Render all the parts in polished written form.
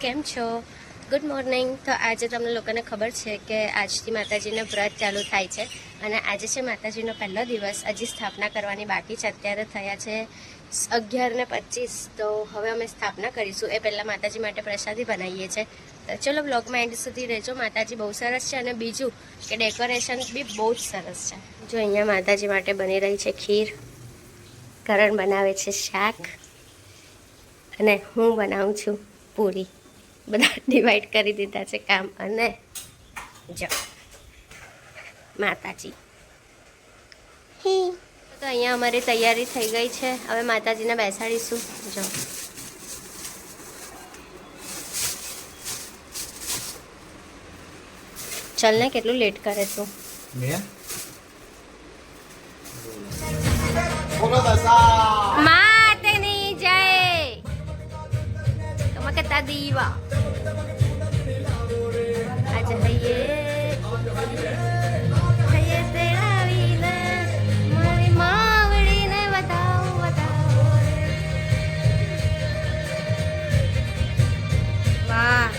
કેમ છો? Good morning. તો આજે તમને લોકોને ખબર છે કે આજથી માતાજીનો વ્રત ચાલુ થાય છે અને આજે છે માતાજીનો પહેલો દિવસ. હજી સ્થાપના કરવાની બાકી છે. અત્યારે થયા છે 11:25. તો હવે અમે સ્થાપના કરીશું. એ પહેલાં માતાજી માટે પ્રસાદી બનાવીએ છીએ. તો ચલો બ્લોગમાં એન્ડ સુધી રહેજો. માતાજી બહુ સરસ છે અને બીજું કે ડેકોરેશન બી બહુ જ સરસ છે. જો અહીંયા માતાજી માટે બની રહી છે ખીર, કરણ બનાવે છે શાક અને હું બનાવું છું પૂરી. બધા ડિવાઈડ કરી દીધા છે કામ. અને જો માતાજી તો અહીંયા અમારી તૈયારી થઈ ગઈ છે. હવે માતાજીને બેસાડીશું. જો ચલ ને, કેટલું લેટ કરે તું. માતની જય. તમે કેતા દીવા આજે હૈયે તેડાવીને મારી માવડીને બતાવું. વાહ,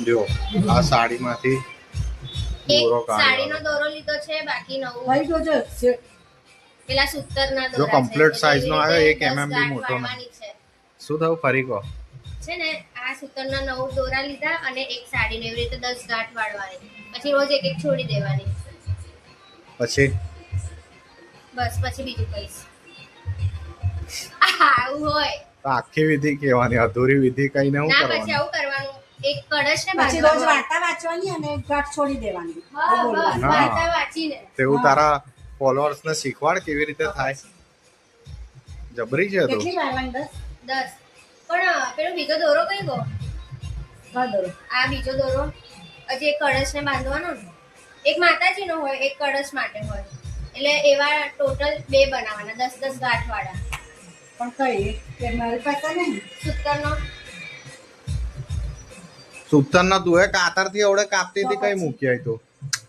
જો આ સાડીમાંથી એક દોરો સાડીનો કાઢવાનો. દોરો લીધો છે, બાકી નવું પેલા સૂતરના જો દોરા complete છે. size નો એટલે આવ્યો, એવી એક રીતે mm બી 10 મોટો ગાંઠ નહીં. વાળવાની છે. શું થયું ફરી કહો? છે ને આ સૂતરના 9 દોરા લીધા અને એક સાડીને એવી રીતે 10 ગાંઠ વાળવાની. પછી રોજ એક એક છોડી દેવાની. પછી બસ પછી બીજું કઈશ. આવું હોય તો આખી વિધિ કહેવાની, અધૂરી વિધિ કહીને શું ના. પછી કરવાનું? આવું કરવાનું. એક કળશ ને પછી રોજ બાંધવાનું. વાર્તા વાંચવાની અને એક ગાંઠ છોડી દેવાની. હા, એવું બસ બોલવાનું. વાર્તા વાંચીને. તેવું તારા ફોલોઅર્સ ને શીખવાડ કેવી રીતે થાય. જબરી છે તું. કેટલી વારવાની? 10? 10. પણ પેલો બીજો દોરો કઈ ગયો? કર દો. આ બીજો દોરો હજી એક કળશને બાંધવાનો ને. એક માતાજીનો હોય, એક કળશ માટે હોય. એટલે એવા ટોટલ 2 બનાવવાના, 10-10 ગાંઠ વાળા. પણ કઈ કે મારી પાસે નહીં. સૂતરનો સુતરના તું એ કાતર થી એવડે કાપતી હતી, કઈ મૂકી આવી તું?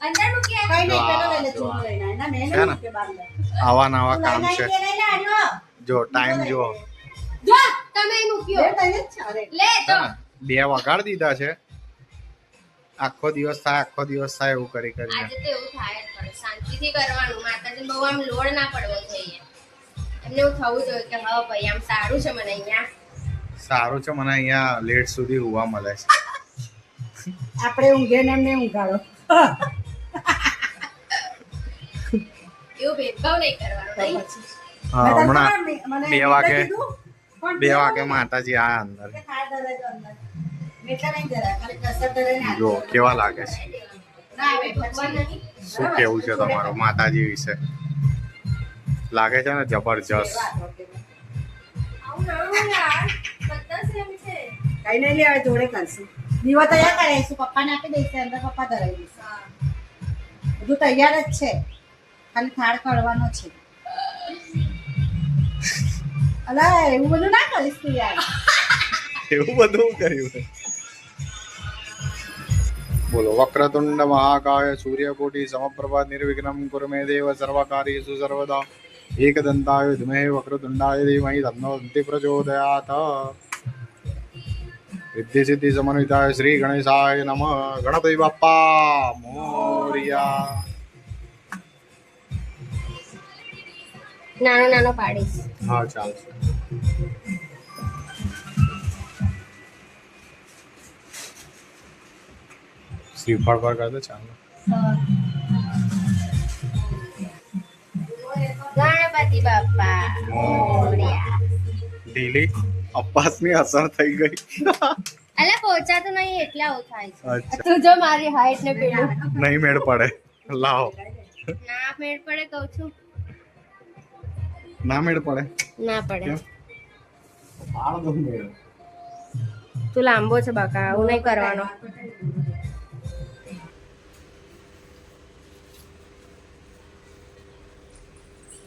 અંદર મૂકી કઈ આય. નહીં, પેલો લઈ લે, જો ચૂનો લઈને આય. ના, મેં છે નહીં ને? મૂક્યો બહાર લે. આવા નવા તું કામ લઈને છે. આય કે લઈને આયો? જો ટાઈમ જો જો તમે મૂક્યો. બે તઈને જ છે. અરે, લે તો. 2 વગાડ દીધા છે. આખો દિવસ થાય એવું કરી કરીને. આજે તો એવું થાય જ પણ શાંતિથી કરવાનું. માતાજી બહુ આમ લોડ ના પડવો જોઈએ. એમને એવું થવું જોઈએ કે હા ભાઈ આમ સારું છે મને અહીંયા. સારું છે, મને અહીંયા લેટ સુધી હોવા મળે છે. આપણે ઊંઘે ને એમને ઊંઘાડો. એવું ભેદભાવ નહીં કરવાનો નહીં. હા, મેં તને હમણાં ખબર નહીં, મને 2 વાગે કીધું, પણ 2 વાગે માતાજી આયા અંદર. કે ખાય દરવાજો અંદર. એટલે નહીં જરાય, ખાલી કસર ધરાઈને જો હાથ. કેવા લાગે છે. ના આવે ભગવાન પછી. નહીં. શું કેવું છે તમારું માતાજી વિશે? લાગે છે ને જબરજસ્ત. આવું ના હોય યાર. બધા સેમ છે. કઈ નહીં લે, હવે જોડે કરશું. દીવા તૈયાર કરાવીશું, પપ્પાને આપી દઈશું, અંદર પપ્પા ધરાવી દઈશું. હા. બધું તૈયાર જ છે, ખાલી થાળ કાઢવાનો છે. અલા, એવું બધું ના કરીશ તું યાર. એવું બધું કર્યું છે. બોલો વક્રતુંડ મહાકાય સૂર્યકોટી સમપ્રભા નિર્વિઘ્નમ કુરુ મે દેવ સર્વકાર્યેષુ સર્વદા એકદંતાય વિદ્મહે વક્રતુંડાય ધીમહિ તન્નો દંતિ પ્રચોદયાત. રિદ્ધિ સિદ્ધિ સમન્વિતાય શ્રી ગણેશાય નમઃ. ગણપતિ બાપ્પા મોરયા. નાનો નાનો પાડીશ. હા ચાલશે. શ્રીફળ પર કરતો ચાલો. ગણપતિ બાપ્પા મોરયા. ઢીલી અપાસની અસર થઈ ગઈ. અલા પહોંચાતું નહીં એટલે આવું થાય છે. અચ્છા, તું જો મારી હાઈટ ને પેલું નહીં મેળ પડે. લાવો. ના મેળ પડે કહું છું. ના મેળ પડે. ના પડે. કેમ? પાડ દો મેળ. તું લાંબો છે બાકા, આવું નહીં કરવાનો.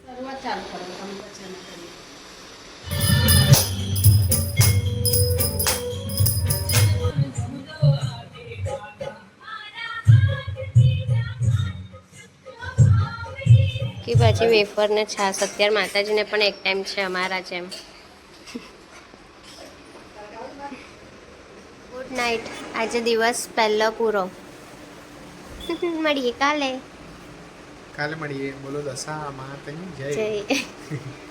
શરૂઆત ચાલુ કરો, તમે પછી અમે કરીએ. પછી વેફર ને છાશ. અત્યારે માતાજીને પણ એક ટાઈમ છે અમારા જેમ. Good night. આજે દિવસ પહેલો પૂરો. મળીએ કાલે. કાલે મળીએ. બોલો દશા માતની જય. જય